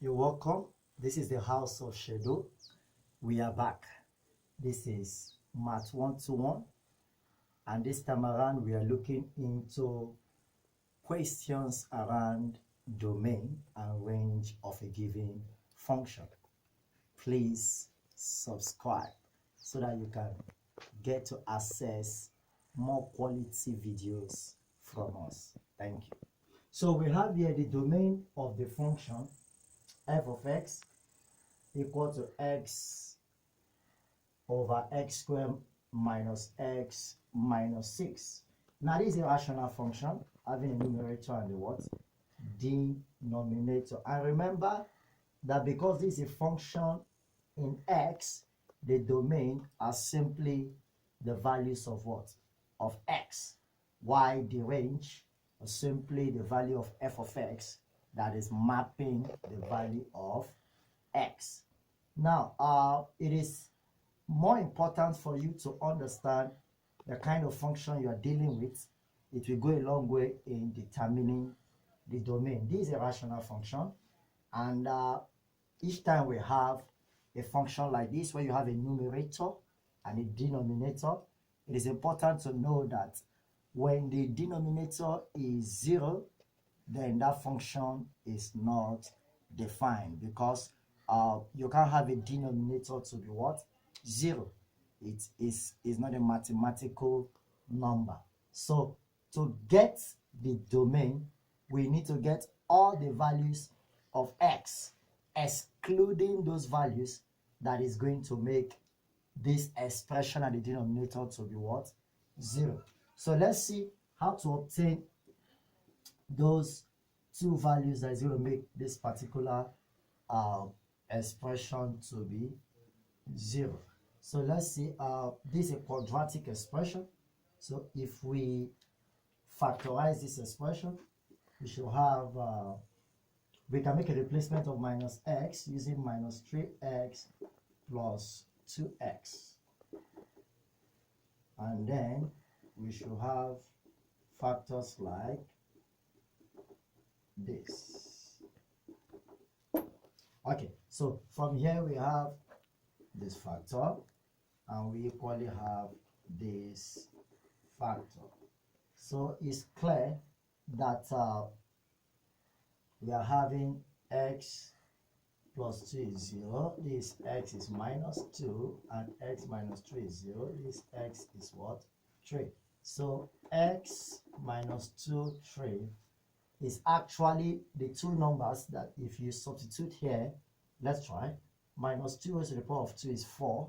You're welcome. This is the house of Shedo. We are back. This is MTH121, and this time around we are looking into questions around domain and range of a given function. Please subscribe so that you can get to access more quality videos from us. Thank you. So we have here the domain of the function f of x equal to x over x squared minus x minus 6. Now this is a rational function having a numerator and a what? Denominator. And remember that because this is a function in x, the domain are simply the values of what? Of x. While the range is simply the value of f of x that is mapping the value of x. Now, it is more important for you to understand the kind of function you are dealing with. It will go a long way in determining the domain. This is a rational function, and each time we have a function like this where you have a numerator and a denominator, it is important to know that when the denominator is 0, then that function is not defined, because you can't have a denominator to be what? 0. It is not a mathematical number. So to get the domain, we need to get all the values of x, excluding those values that is going to make this expression at the denominator to be what? 0. So let's see how to obtain those two values that is going to make this particular expression to be 0. So let's see, this is a quadratic expression. So if we factorize this expression, we should have, we can make a replacement of minus x using minus 3x plus 2x. And then we should have factors like this. Okay, so from here we have this factor, and we equally have this factor. So it's clear that we are having x plus 2 is 0, this x is minus 2, and x minus 3 is 0, this x is what? 3. So x minus 2, 3 is actually the two numbers that if you substitute here, let's try, minus 2 raised to the power of 2 is 4,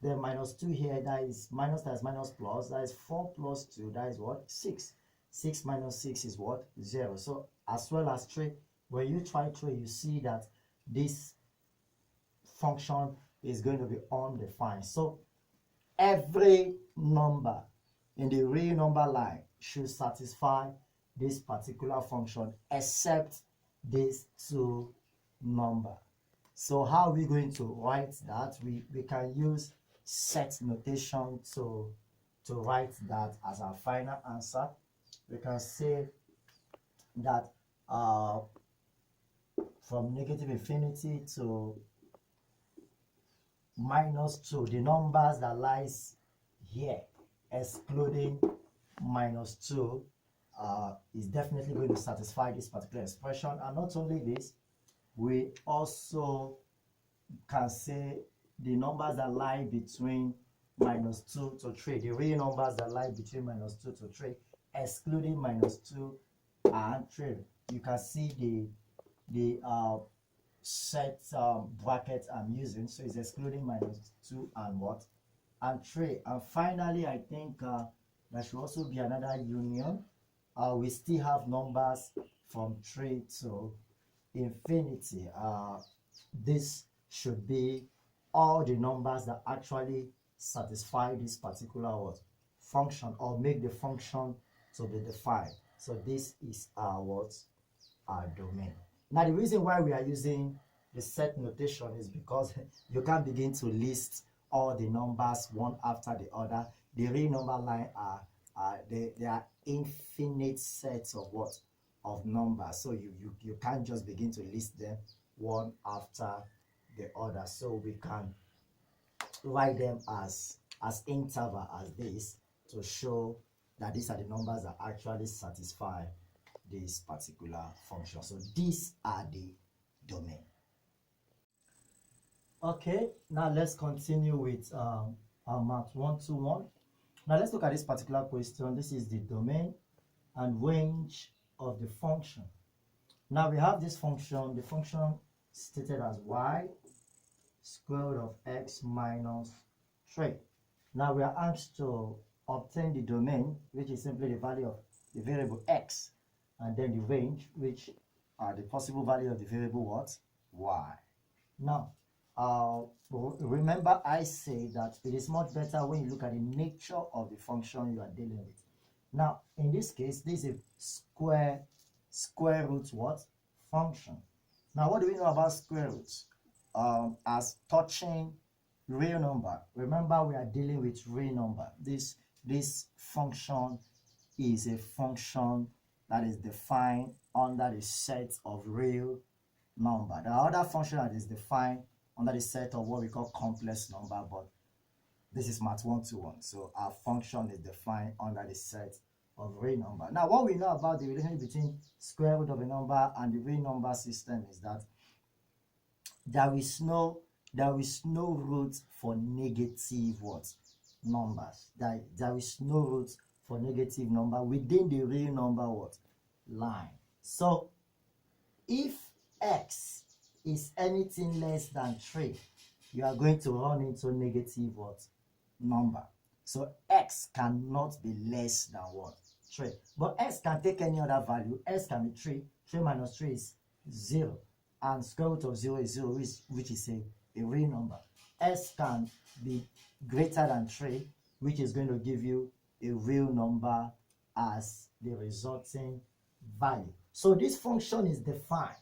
then minus 2 here, that is minus, that is minus plus, that is 4 plus 2, that is what? 6. 6 minus 6 is what? 0. So as well as 3, when you try 3, you see that this function is going to be undefined. So every number in the real number line should satisfy this particular function except these two numbers. So how are we going to write that? We can use set notation to write that as our final answer. We can say that from negative infinity to minus 2, the numbers that lies here excluding minus 2 is definitely going to satisfy this particular expression. And not only this, we also can say the numbers that lie between minus 2 to 3, the real numbers that lie between minus 2 to 3, excluding minus 2 and 3. You can see the set bracket I'm using, so it's excluding minus 2 and what? And 3. And finally, I think there should also be another union. We still have numbers from 3 to infinity. This should be all the numbers that actually satisfy this particular what? Function, or make the function to be defined. So this is our domain. Now the reason why we are using the set notation is because you can't begin to list all the numbers one after the other. The real number line are they are infinite sets of what? of numbers. So you can't just begin to list them one after the other. So we can write them as interval as this to show that these are the numbers that actually satisfy this particular function. So these are the domain. Okay, now let's continue with our Math 121. Now let's look at this particular question. This is the domain and range of the function. Now we have this function, the function stated as y square root of x minus 3. Now we are asked to obtain the domain, which is simply the value of the variable x, and then the range, which are the possible value of the variable what? Y. Now, remember I say that it is much better when you look at the nature of the function you are dealing with. Now, in this case, this is a square root what? Function. Now, what do we know about square roots? As touching real number. Remember, we are dealing with real number. This function is a function that is defined under the set of real number. There are other functions that is defined under the set of what we call complex number, but this is Math 121. So our function is defined under the set of real number. Now, what we know about the relationship between square root of a number and the real number system is that there is no root for negative what? Numbers. There is no root for negative number within the real number what? Line. So if x is anything less than 3, you are going to run into negative what? Number. So x cannot be less than what? 3. But x can take any other value. X can be 3. 3 minus 3 is 0. And square root of 0 is 0, which is a real number. S can be greater than 3, which is going to give you a real number as the resulting value. So this function is defined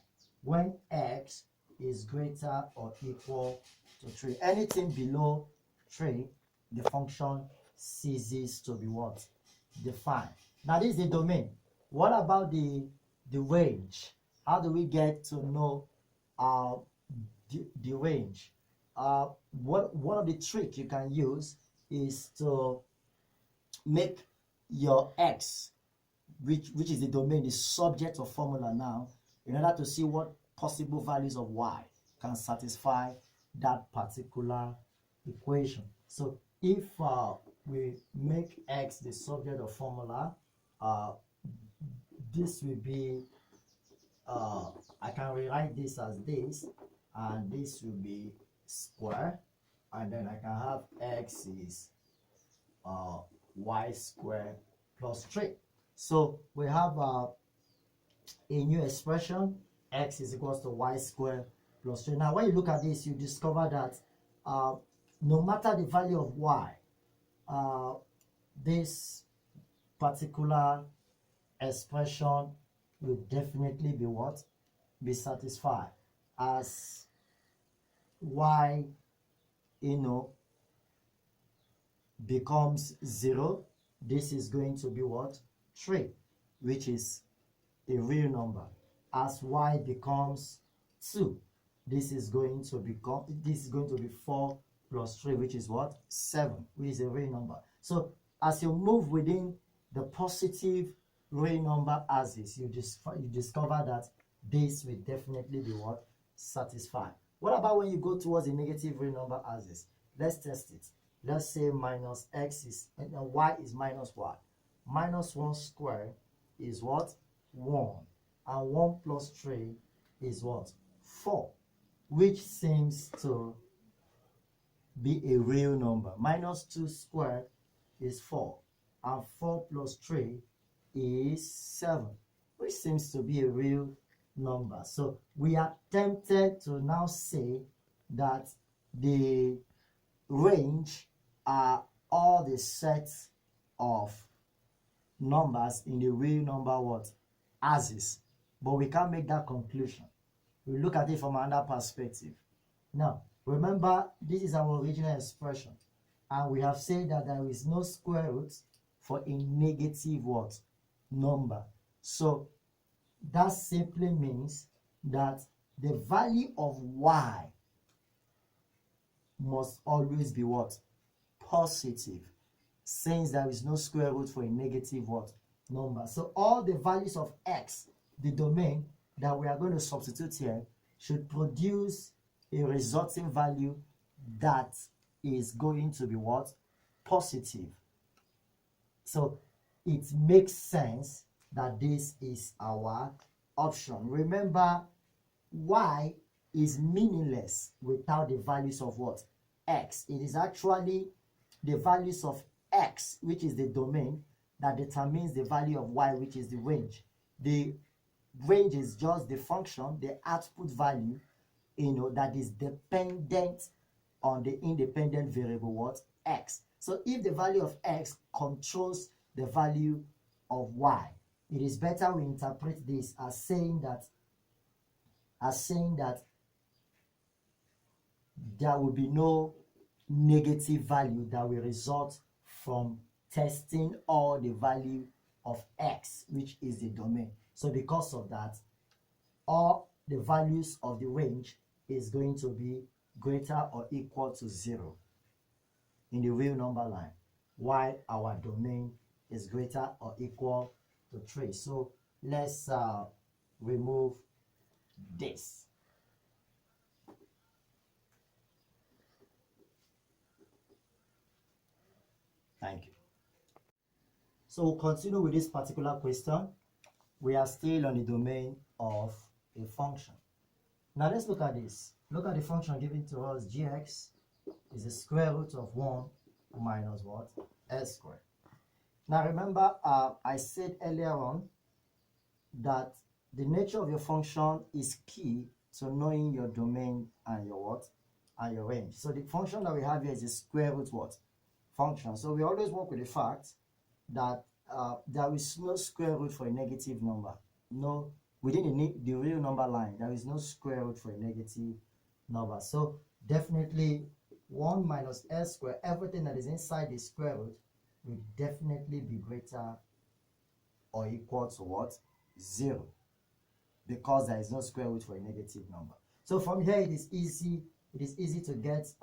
when x is greater or equal to 3. Anything below 3, the function ceases to be what? Defined. Now this is the domain. What about the range? How do we get to know the range? One of the tricks you can use is to make your x, which is the domain, the subject of formula now, in order to see what possible values of y can satisfy that particular equation. So if we make x the subject of formula, this will be, I can rewrite this as this, and this will be square, and then I can have x is y squared plus 3. So we have a new expression, x is equals to y squared plus 3. Now when you look at this, you discover that no matter the value of y, this particular expression will definitely be what? Be satisfied, as y, becomes 0. This is going to be what? 3, which is a real number. As y becomes 2, this is going to be 4 plus 3, which is what? 7, which is a real number. So as you move within the positive real number axis, you discover that this will definitely be what? Satisfied. What about when you go towards the negative real number axis? Let's test it. Let's say minus x is, and y is minus y. Minus 1 squared is what? 1. And 1 plus 3 is what? 4. Which seems to be a real number. Minus 2 squared is 4. And 4 plus 3 is 7. Which seems to be a real number. So we are tempted to now say that the range are all the sets of numbers in the real number what? Axis. But we can't make that conclusion. We look at it from another perspective. Now, remember, this is our original expression. And we have said that there is no square root for a negative what? Number. So that simply means that the value of y must always be what? Positive, since there is no square root for a negative what? Number. So all the values of x, the domain that we are going to substitute here, should produce a resulting value that is going to be what? Positive. So it makes sense that this is our option. Remember, y is meaningless without the values of what? X. It is actually the values of x, which is the domain, that determines the value of y, which is the range. The range is just the function, the output value, that is dependent on the independent variable what? X. So if the value of x controls the value of y, it is better we interpret this as saying that there will be no negative value that will result from testing all the value of x, which is the domain. So because of that, all the values of the range is going to be greater or equal to 0 in the real number line, while our domain is greater or equal to 3. So let's remove this. Thank you. So we'll continue with this particular question. We are still on the domain of a function. Now let's look at this. Look at the function given to us. Gx is the square root of 1 minus what? S squared. Now remember, I said earlier on that the nature of your function is key to knowing your domain and your what? And your range. So the function that we have here is a square root what? Function. So we always work with the fact that there is no square root for a negative number. No, within the real number line, there is no square root for a negative number. So definitely 1 minus s squared, everything that is inside the square root will definitely be greater or equal to what? 0, because there is no square root for a negative number. So from here it is easy to get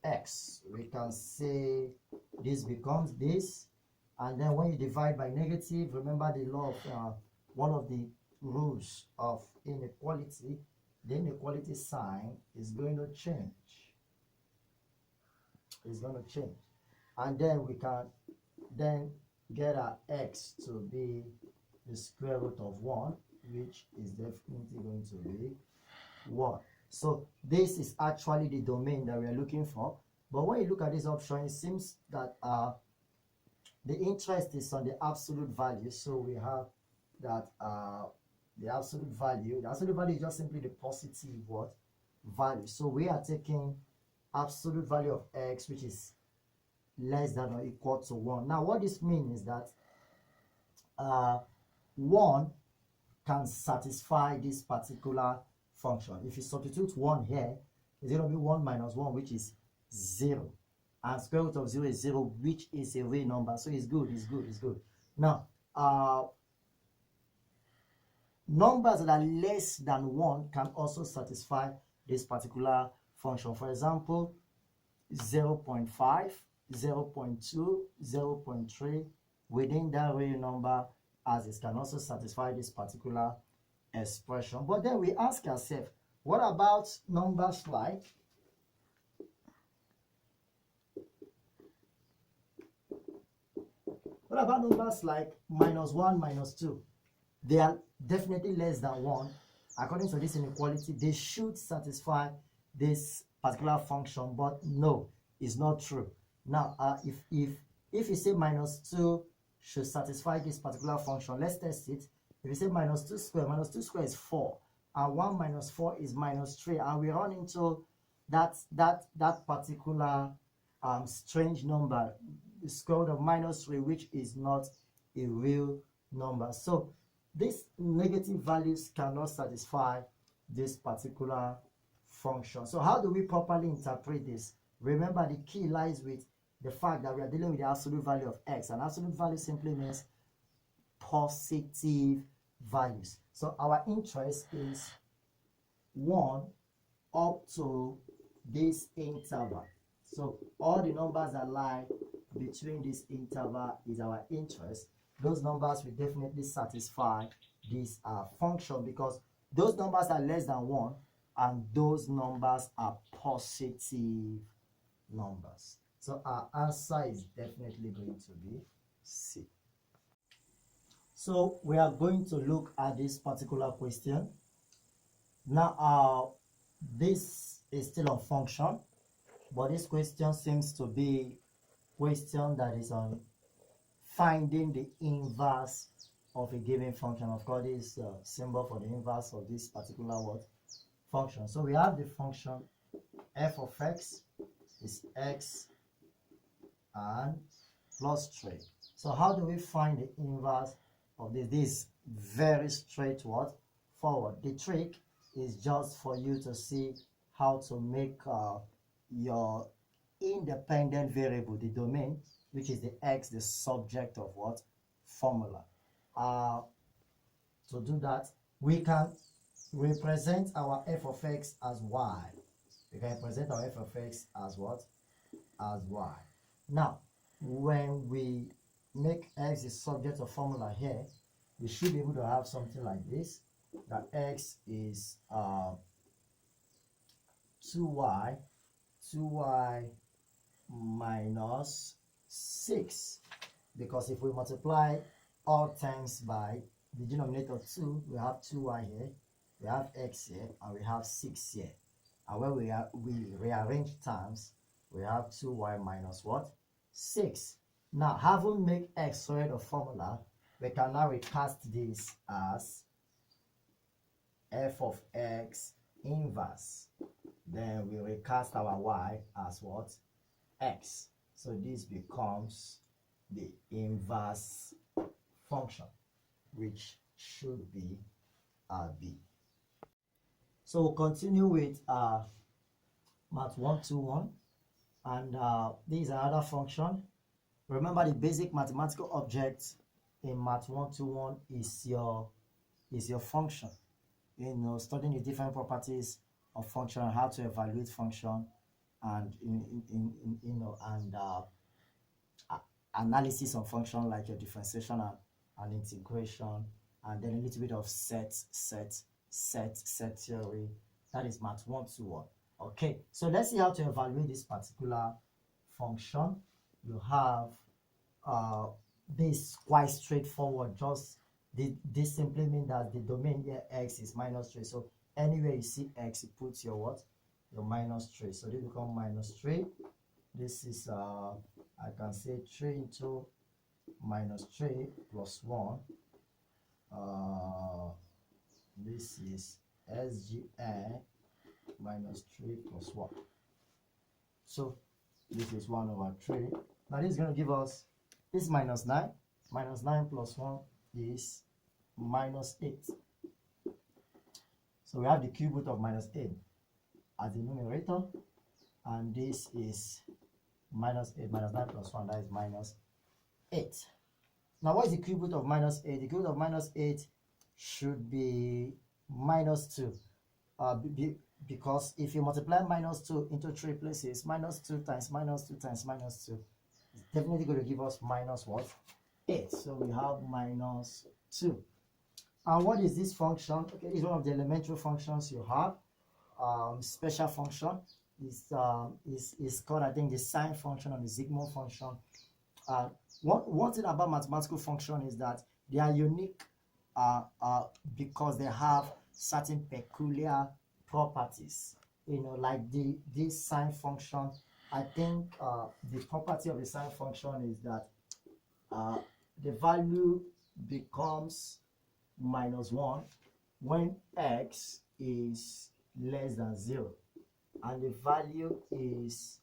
x. We can say this becomes this, and then when you divide by negative, remember the law of one of the rules of inequality, the inequality sign is going to change. It's going to change, and then we can then get our x to be the square root of 1, which is definitely going to be 1. So this is actually the domain that we are looking for. But when you look at this option, it seems that the interest is on the absolute value. So we have that the absolute value is just simply the positive what? Value. So we are taking absolute value of x, which is less than or equal to 1. Now what this means is that 1 can satisfy this particular function. If you substitute 1 here, it's going to be 1 minus 1, which is 0. And square root of 0 is 0, which is a real number. So it's good. Now, numbers that are less than 1 can also satisfy this particular function. For example, 0.5, 0.2, 0.3, within that real number as it can also satisfy this particular expression. But then we ask ourselves, what about numbers like minus 1, minus 2? They are definitely less than 1. According to this inequality, they should satisfy this particular function, but no, it's not true. Now, if you say minus 2 should satisfy this particular function, let's test it. If you say minus 2 squared is 4, and 1 minus 4 is minus 3, and we run into that particular strange number, the square root of minus 3, which is not a real number. So these negative values cannot satisfy this particular function. So how do we properly interpret this? Remember, the key lies with the fact that we are dealing with the absolute value of x, and absolute value simply means positive values. So our interest is 1 up to this interval. So all the numbers that lie between this interval is our interest. Those numbers will definitely satisfy this function, because those numbers are less than 1 and those numbers are positive numbers. So our answer is definitely going to be C. So we are going to look at this particular question. Now this is still on function, but this question seems to be question that is on finding the inverse of a given function. Of course, this symbol for the inverse of this particular word function. So we have the function f of x is x and plus 3. So how do we find the inverse of this? This is very straightforward. The trick is just for you to see how to make your independent variable, the domain, which is the x, the subject of what? Formula. To do that, we can represent our f of x as y. We can represent our f of x as what? As y. Now, when we make x the subject of formula here, we should be able to have something like this, that x is 2y minus 6, because if we multiply all terms by the denominator 2, we have 2y here, we have x here, and we have 6 here. And when we rearrange terms, we have 2y minus what? 6. Now, having made x solid of formula, we can now recast this as f of x inverse. Then we recast our y as what? X. So this becomes the inverse function, which should be B. So we'll continue with Math 121, and this is another function. Remember, the basic mathematical object in Math 121 is your function. You know, studying the different properties of function, how to evaluate function, and analysis of function, like your differentiation and integration, and then a little bit of set theory. That is Math 121. Okay, so let's see how to evaluate this particular function. You have this quite straightforward. Just this simply means that the domain here x is minus 3. So anywhere you see x, you put your what? Your minus 3. So this becomes minus 3. This is I can say 3 into minus 3 plus 1. This is SGN minus 3 plus 1. So this is 1 over 3. Now this is going to give us, this minus 9. Minus 9 plus 1 is minus 8. So we have the cube root of minus 8 as the numerator, and this is minus 8 minus 9 plus 1, that is minus 8. Now what is the cube root of minus 8? The cube root of minus 8 should be minus 2. Because if you multiply minus 2 into 3 places, minus 2 times minus 2 times minus 2 is definitely going to give us minus what? 8. So we have minus 2. And what is this function? Okay, this is one of the elementary functions you have. Special function is called, I think, the sine function or the sigma function. One thing about mathematical function is that they are unique because they have certain peculiar properties. You know, like this sine function, I think the property of the sine function is that the value becomes minus 1 when x is less than 0, and the value is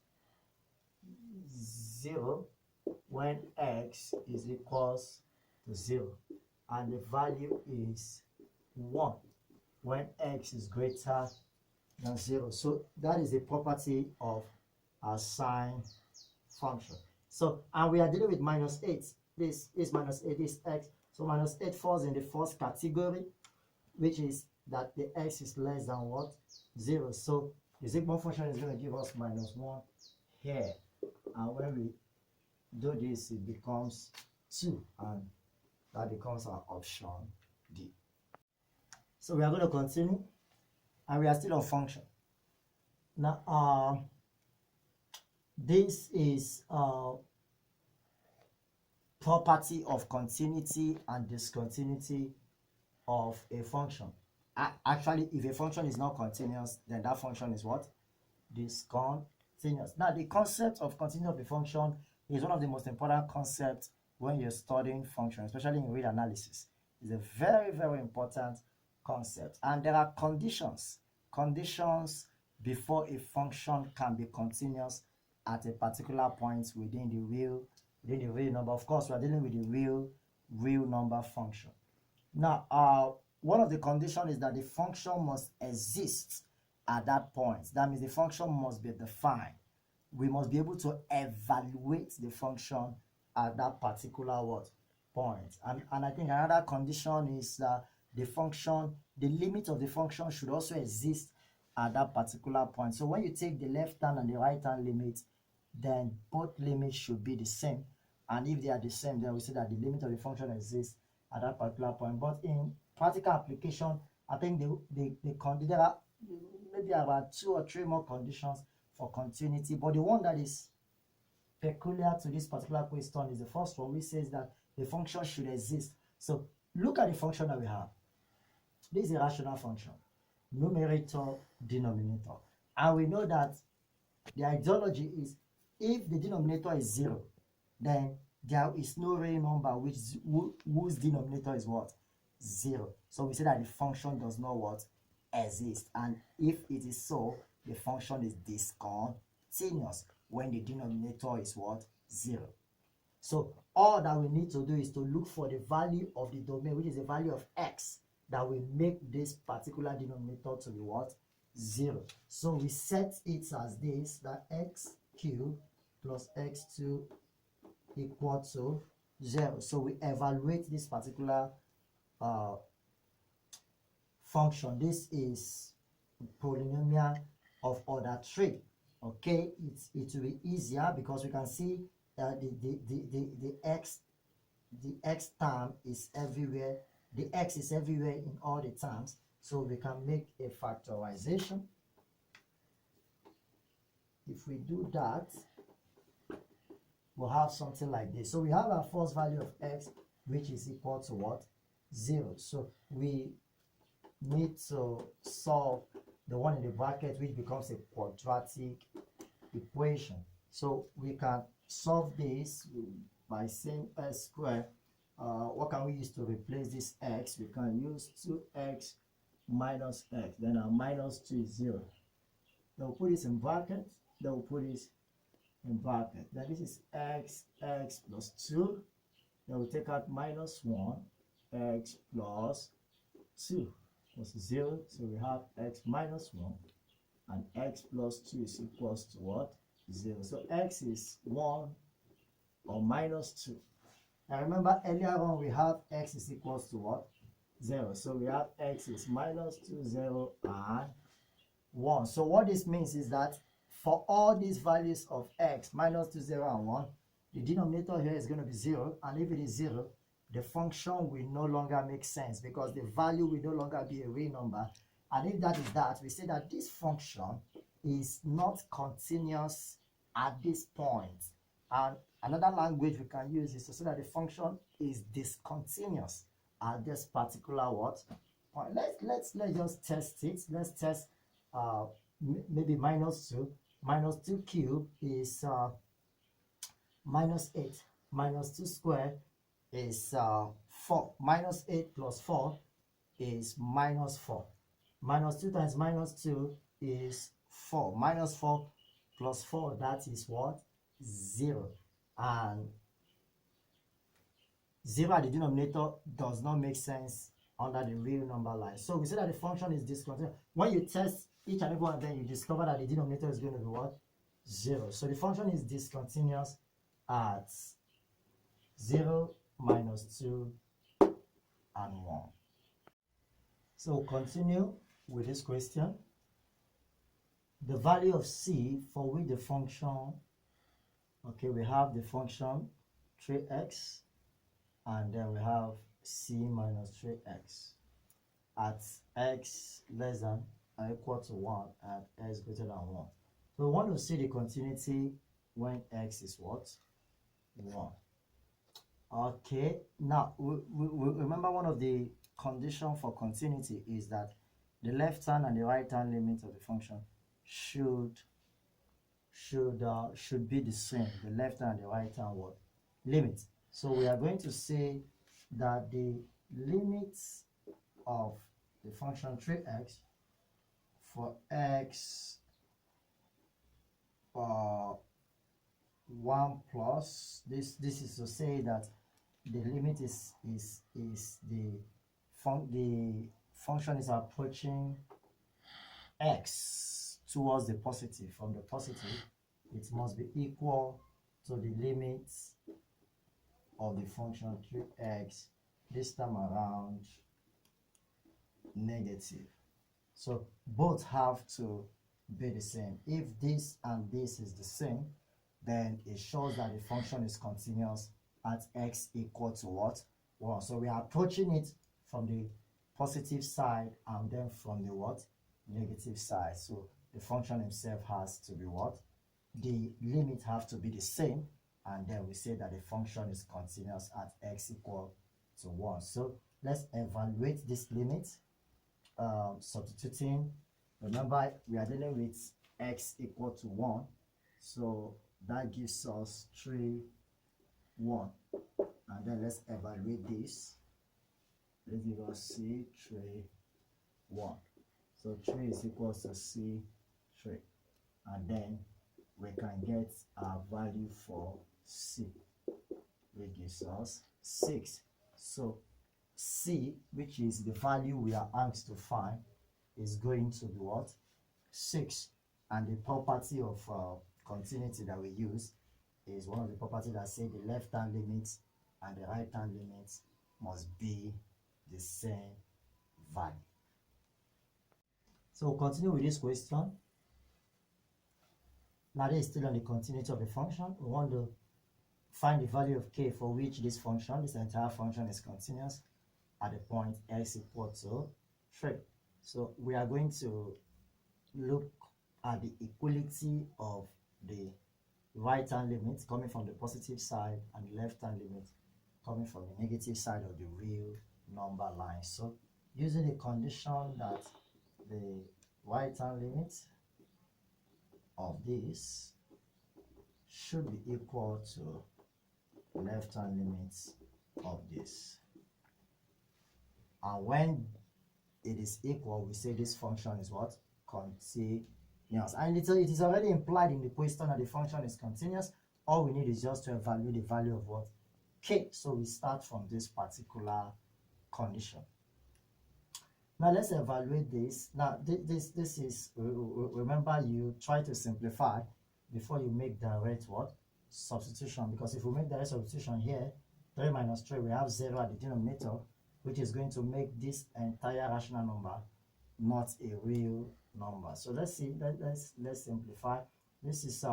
0 when x is equals to 0, and the value is 1 when x is greater than 0. So that is a property of a sine function. So, and we are dealing with minus 8. This is minus 8, this x. So minus 8 falls in the first category, which is that the x is less than what? 0. So the sigma function is going to give us minus 1 here. And when we do this, it becomes 2. And that becomes our option D. So we are going to continue. And we are still on function. Now, this is property of continuity and discontinuity of a function. Actually, if a function is not continuous, then that function is what? Discontinuous. Now, the concept of continuity of a function is one of the most important concepts when you're studying functions, especially in real analysis. It's a very, very important concept. And there are conditions before a function can be continuous at a particular point within the real number. Of course, we are dealing with the real number function. Now, one of the conditions is that the function must exist at that point. That means the function must be defined. We must be able to evaluate the function at that particular point. And I think another condition is that the limit of the function should also exist at that particular point. So when you take the left hand and the right hand limit, then both limits should be the same. And if they are the same, then we say that the limit of the function exists at that particular point. But in practical application, I think there are maybe about 2 or 3 more conditions for continuity. But the one that is peculiar to this particular question is the first one, which says that the function should exist. So look at the function that we have. This is a rational function, numerator, denominator. And we know that the ideology is if the denominator is 0, then there is no real number whose denominator is what? 0. So we say that the function does not what? Exist. And if it is so, the function is discontinuous when the denominator is what? 0. So all that we need to do is to look for the value of the domain, which is the value of x, that will make this particular denominator to be what? 0. So we set it as this, that x cubed plus x2 equal to 0. So we evaluate this particular function. This is polynomial of order 3. Okay, it will be easier because we can see the x term is everywhere. The x is everywhere in all the terms, so we can make a factorization. If we do that, we'll have something like this. So we have our first value of x, which is equal to what? 0. So we need to solve the one in the bracket, which becomes a quadratic equation. So we can solve this by saying s squared. What can we use to replace this x? We can use 2x minus x. Then our minus 2 is 0. Then we'll put this in bracket. Then we'll put this in bracket. Then this is x plus 2. Then we'll take out minus 1, x plus 2 plus 0. So we have x minus 1 and x plus 2 is equals to what? 0. So x is 1 or minus 2. Now remember earlier on we have x is equals to what? 0. So we have x is minus 2, 0 and 1. So what this means is that for all these values of x, minus 2, 0 and 1, the denominator here is going to be 0. And if it is 0, the function will no longer make sense because the value will no longer be a real number. And if that is that, we say that this function is not continuous at this point. And another language we can use is to say that the function is discontinuous at this particular what? Point. Let's just test it. Let's test maybe minus 2. Minus 2 cubed is minus 8. Minus 2 squared is 4. Minus 8 plus 4 is minus 4. Minus 2 times minus 2 is 4. Minus 4 plus 4, that is what? 0. And 0 at the denominator does not make sense under the real number line. So we say that the function is discontinuous. When you test each and every one of them, you discover that the denominator is going to be what? 0. So the function is discontinuous at 0, minus 2, 1. So continue with this question. The value of c for which the function, okay, we have the function 3x and then we have c minus 3x at x less than or equal to 1 and x greater than 1. So we want to see the continuity when x is what? 1. Okay, now we remember one of the conditions for continuity is that the left hand and the right hand limit of the function should be the same. The left hand and the right hand what? Limit. So we are going to say that the limits of the function 3x for x 1 plus this is to say that the limit is the function is approaching x towards the positive. From the positive, it must be equal to the limits of the function 3x, this time around negative. So both have to be the same. If this and this is the same, then it shows that the function is continuous at x equal to what? 1. So we are approaching it from the positive side and then from the what? Negative side. So the function itself has to be what? The limit have to be the same, and then we say that the function is continuous at x equal to 1. So let's evaluate this limit. Substituting, remember we are dealing with x equal to 1, so that gives us 3, 1, and then let's evaluate this. Let's give us c 3, 1. So 3 is equal to c 3, and then we can get our value for c, which gives us 6. So c, which is the value we are asked to find, is going to be what? 6. And the property of continuity that we use is one of the properties that say the left hand limits and the right hand limits must be the same value. So we'll continue with this question. Now this is still on the continuity of the function. We want to find the value of k for which this entire function is continuous at the point x equal to 3. So we are going to look at the equality of the right hand limit coming from the positive side and the left hand limit coming from the negative side of the real number line. So using the condition that the right hand limit of this should be equal to left hand limits of this, and when it is equal, we say this function is what? Continuous. And it is already implied in the question that the function is continuous. All we need is just to evaluate the value of what? K. So we start from this particular condition. Now let's evaluate this. Now this is, remember, you try to simplify before you make direct what? Substitution. Because if we make direct substitution here, 3 minus 3, we have 0 at the denominator, which is going to make this entire rational number not a real number. So let's see, let's simplify. This is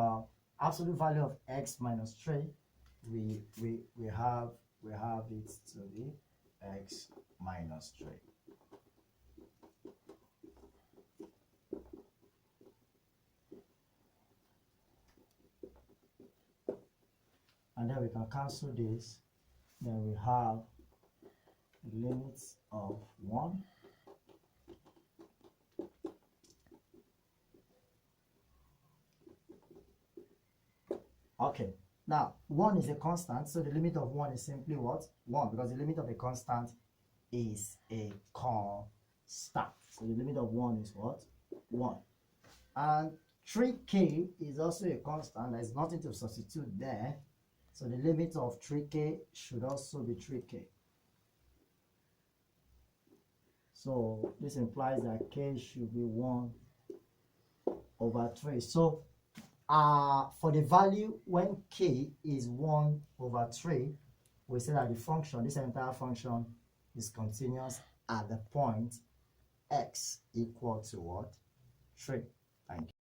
absolute value of x minus 3. We have it to be x minus 3. And then we can cancel this. Then we have limits of 1. Okay, now 1 is a constant, so the limit of 1 is simply what? 1, because the limit of a constant is a constant. So the limit of 1 is what? 1. And 3k is also a constant. There's nothing to substitute there. So the limit of 3k should also be 3k. So this implies that k should be 1 over 3. So for the value when k is 1 over 3, we say that the function, this entire function, is continuous at the point x equal to what? 3. Thank you.